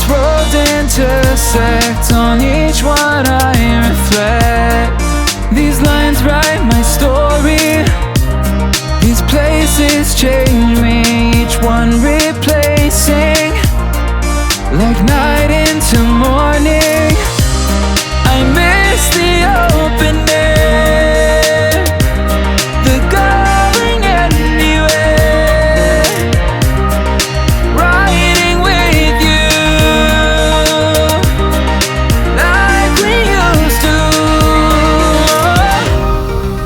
these roads intersect, on each one I reflect. These lines write my story, these places change me, each one replacing, like night into morning. I miss the open air, the going anywhere, riding with you like we used to.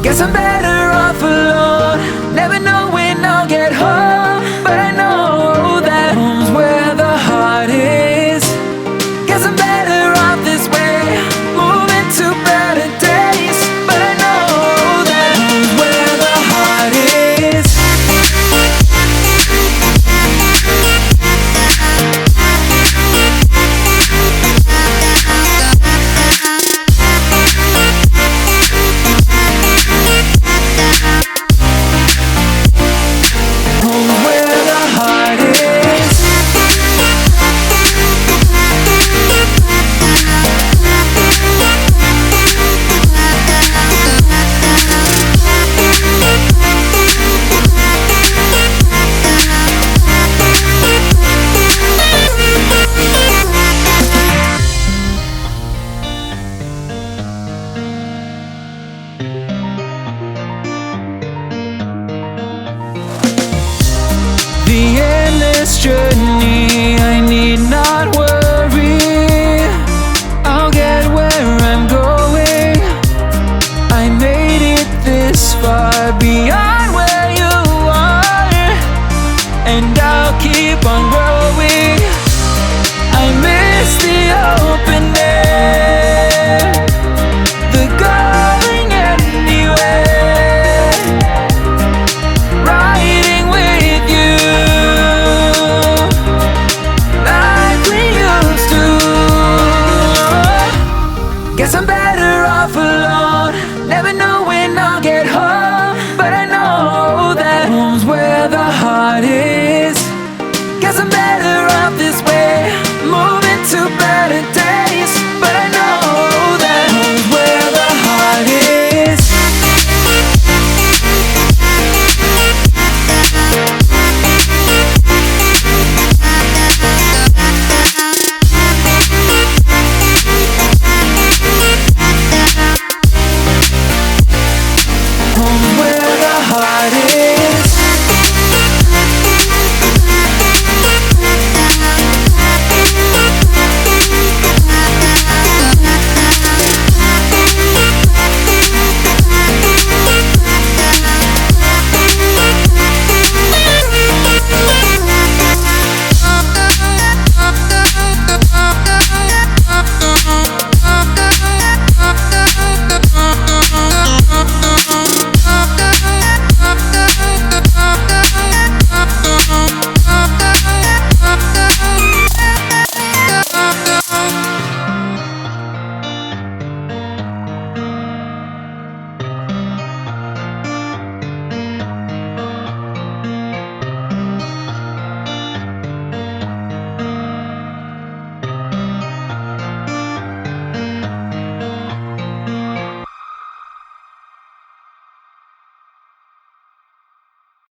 Guess I'm better off alone, never knowing I'll get home, but I know that home's where the heart is. Guess I'm better off this way, moving to better days, but I know that home's where the heart is. Home's where the heart is. The endless journey